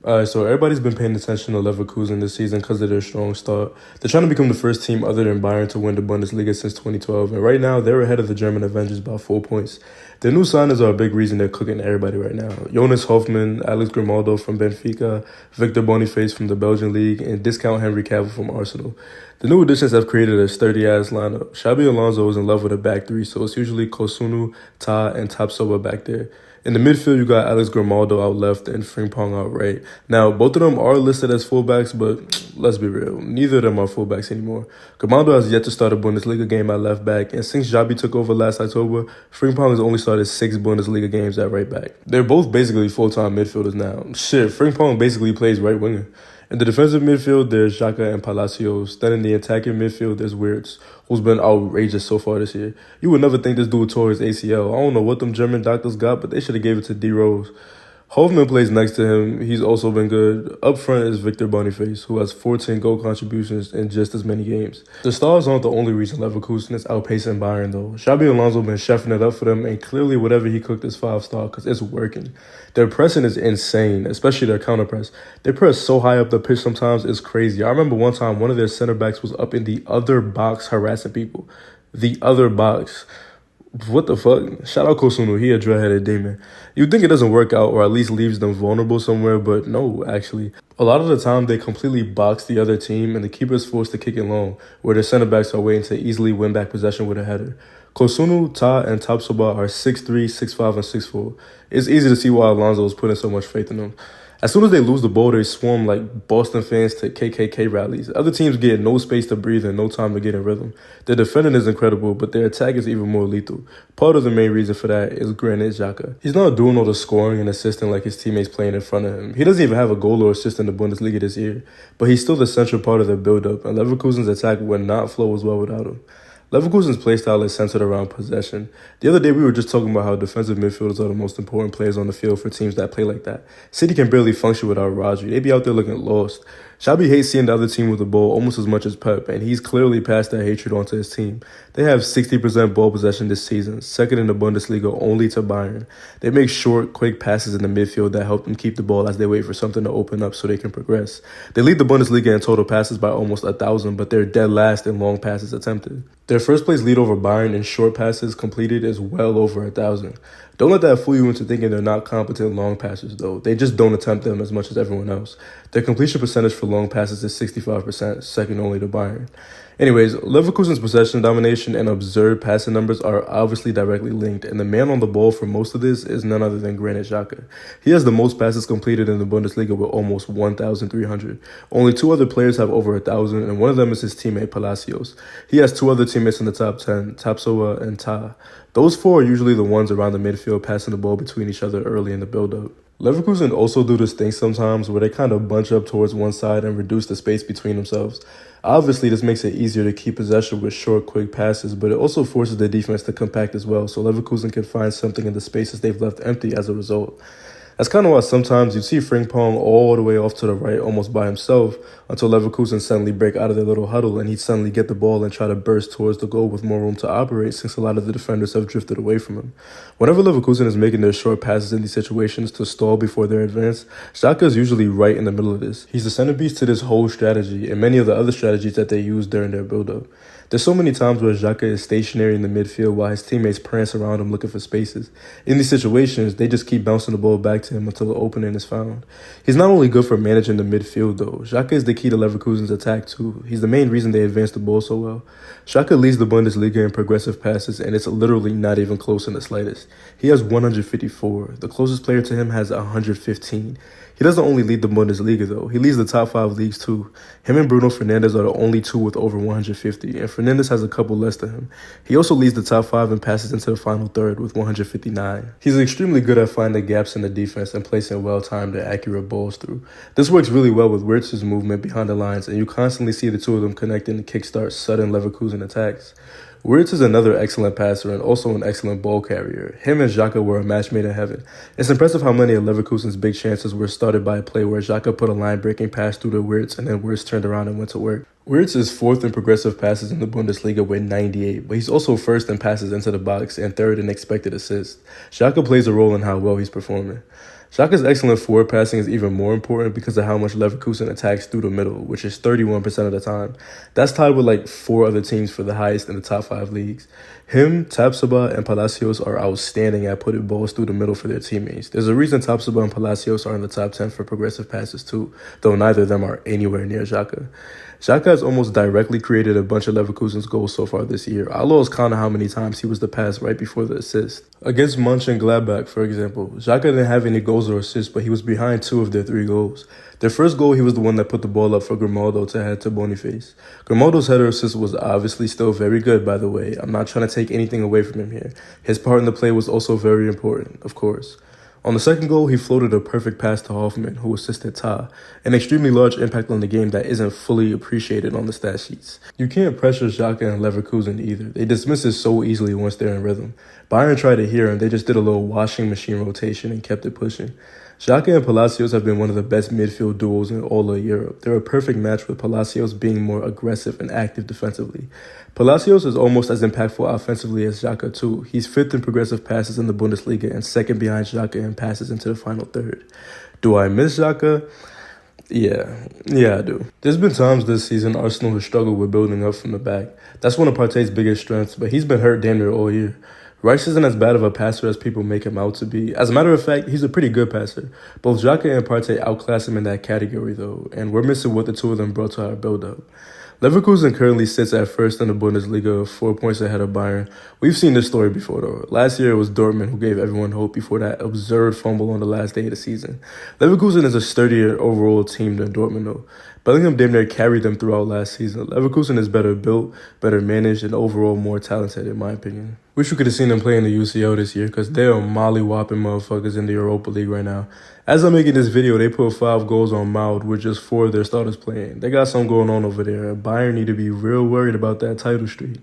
Alright, so everybody's been paying attention to Leverkusen this season because of their strong start. They're trying to become the first team other than Bayern to win the Bundesliga since 2012, and right now they're ahead of the German Avengers by 4 points. Their new signings are a big reason they're cooking everybody right now. Jonas Hoffman, Alex Grimaldo from Benfica, Victor Boniface from the Belgian League, and discount Henry Cavill from Arsenal. The new additions have created a sturdy-ass lineup. Xabi Alonso is in love with a back three, so it's usually Kosunu, Ta, and Tapsoba back there. In the midfield, you got Alex Grimaldo out left and Frimpong out right. Now, both of them are listed as fullbacks, but let's be real, neither of them are fullbacks anymore. Grimaldo has yet to start a Bundesliga game at left back, and since Xabi took over last October, Frimpong has only started 6 Bundesliga games at right back. They're both basically full-time midfielders now. Shit, Frimpong basically plays right winger. In the defensive midfield, there's Xhaka and Palacios. Then in the attacking midfield, there's Wirtz, who's been outrageous so far this year. You would never think this dude tore his ACL. I don't know what them German doctors got, but they should have gave it to D Rose. Hoffman plays next to him. He's also been good. Up front is Victor Boniface, who has 14 goal contributions in just as many games. The stars aren't the only reason Leverkusen is outpacing Bayern, though. Xabi Alonso been chefing it up for them, and clearly whatever he cooked is 5-star because it's working. Their pressing is insane, especially their counter press. They press so high up the pitch sometimes, it's crazy. I remember one time one of their center backs was up in the other box harassing people. The other box. What the fuck? Shout out Kosunu, he a dreadheaded demon. You'd think it doesn't work out or at least leaves them vulnerable somewhere, but no, actually. A lot of the time, they completely box the other team and the keeper is forced to kick it long, where their center backs are waiting to easily win back possession with a header. Kosunu, Ta, and Tapsoba are 6'3", 6'5", and 6'4". It's easy to see why Alonso is putting so much faith in them. As soon as they lose the ball, they swarm like Boston fans to KKK rallies. Other teams get no space to breathe and no time to get in rhythm. Their defending is incredible, but their attack is even more lethal. Part of the main reason for that is Granit Xhaka. He's not doing all the scoring and assisting like his teammates playing in front of him. He doesn't even have a goal or assist in the Bundesliga this year, but he's still the central part of their build-up, and Leverkusen's attack would not flow as well without him. Leverkusen's playstyle is centered around possession. The other day, we were just talking about how defensive midfielders are the most important players on the field for teams that play like that. City can barely function without Rodri. They be out there looking lost. Xabi hates seeing the other team with the ball almost as much as Pep, and he's clearly passed that hatred onto his team. They have 60% ball possession this season, second in the Bundesliga only to Bayern. They make short, quick passes in the midfield that help them keep the ball as they wait for something to open up so they can progress. They lead the Bundesliga in total passes by almost 1,000, but they're dead last in long passes attempted. Their first place lead over Bayern in short passes completed is well over 1,000. Don't let that fool you into thinking they're not competent long passers, though. They just don't attempt them as much as everyone else. Their completion percentage for long passes is 65%, second only to Bayern. Anyways, Leverkusen's possession domination and absurd passing numbers are obviously directly linked, and the man on the ball for most of this is none other than Granit Xhaka. He has the most passes completed in the Bundesliga with almost 1,300. Only 2 other players have over 1,000, and one of them is his teammate Palacios. He has 2 other teammates in the top 10, Tapsoba and Ta. Those 4 are usually the ones around the midfield passing the ball between each other early in the build-up. Leverkusen also do this thing sometimes where they kind of bunch up towards one side and reduce the space between themselves. Obviously, this makes it easier to keep possession with short, quick passes, but it also forces the defense to compact as well, so Leverkusen can find something in the spaces they've left empty as a result. That's kind of why sometimes you see Frimpong all the way off to the right almost by himself until Leverkusen suddenly break out of their little huddle and he'd suddenly get the ball and try to burst towards the goal with more room to operate since a lot of the defenders have drifted away from him. Whenever Leverkusen is making their short passes in these situations to stall before their advance, Xhaka is usually right in the middle of this. He's the centerpiece to this whole strategy and many of the other strategies that they use during their build-up. There's so many times where Xhaka is stationary in the midfield while his teammates prance around him looking for spaces. In these situations, they just keep bouncing the ball back to him until the opening is found. He's not only good for managing the midfield though, Xhaka is the key to Leverkusen's attack too. He's the main reason they advance the ball so well. Xhaka leads the Bundesliga in progressive passes and it's literally not even close in the slightest. He has 154. The closest player to him has 115. He doesn't only lead the Bundesliga, though. He leads the top 5 leagues, too. Him and Bruno Fernandes are the only 2 with over 150, and Fernandes has a couple less than him. He also leads the top 5 and passes into the final third with 159. He's extremely good at finding gaps in the defense and placing well-timed and accurate balls through. This works really well with Wirtz's movement behind the lines, and you constantly see the 2 of them connecting to kickstart sudden Leverkusen attacks. Wirtz is another excellent passer and also an excellent ball carrier. Him and Xhaka were a match made in heaven. It's impressive how many of Leverkusen's big chances were started by a play where Xhaka put a line-breaking pass through to Wirtz and then Wirtz turned around and went to work. Wirtz is 4th in progressive passes in the Bundesliga with 98, but he's also 1st in passes into the box and 3rd in expected assists. Xhaka plays a role in how well he's performing. Xhaka's excellent forward passing is even more important because of how much Leverkusen attacks through the middle, which is 31% of the time. That's tied with like 4 other teams for the highest in the top 5 leagues. Him, Tapsoba, and Palacios are outstanding at putting balls through the middle for their teammates. There's a reason Tapsoba and Palacios are in the top 10 for progressive passes too, though neither of them are anywhere near Xhaka. Xhaka has almost directly created a bunch of Leverkusen's goals so far this year. I lost count of how many times he was the pass right before the assist. Against Mönchengladbach, for example, Xhaka didn't have any goals or assists, but he was behind 2 of their 3 goals. Their first goal, he was the one that put the ball up for Grimaldo to head to Boniface. Grimaldo's header assist was obviously still very good, by the way. I'm not trying to take anything away from him here. His part in the play was also very important, of course. On the second goal, he floated a perfect pass to Hoffman, who assisted Ta, an extremely large impact on the game that isn't fully appreciated on the stat sheets. You can't pressure Xhaka and Leverkusen either. They dismiss it so easily once they're in rhythm. Bayern tried it here, and they just did a little washing machine rotation and kept it pushing. Xhaka and Palacios have been one of the best midfield duos in all of Europe. They're a perfect match with Palacios being more aggressive and active defensively. Palacios is almost as impactful offensively as Xhaka too. He's 5th in progressive passes in the Bundesliga and 2nd behind Xhaka in passes into the final third. Do I miss Xhaka? Yeah, I do. There's been times this season Arsenal has struggled with building up from the back. That's one of Partey's biggest strengths, but he's been hurt damn near all year. Rice isn't as bad of a passer as people make him out to be. As a matter of fact, he's a pretty good passer. Both Xhaka and Partey outclass him in that category, though, and we're missing what the 2 of them brought to our build-up. Leverkusen currently sits at 1st in the Bundesliga, 4 points ahead of Bayern. We've seen this story before, though. Last year, it was Dortmund who gave everyone hope before that absurd fumble on the last day of the season. Leverkusen is a sturdier overall team than Dortmund, though. Bellingham damn near carried them throughout last season. Leverkusen is better built, better managed, and overall more talented, in my opinion. Wish we could have seen them play in the UCL this year, because they are molly-whopping motherfuckers in the Europa League right now. As I'm making this video, they put 5 goals on Maud with just 4 of their starters playing. They got something going on over there, and Bayern need to be real worried about that title streak.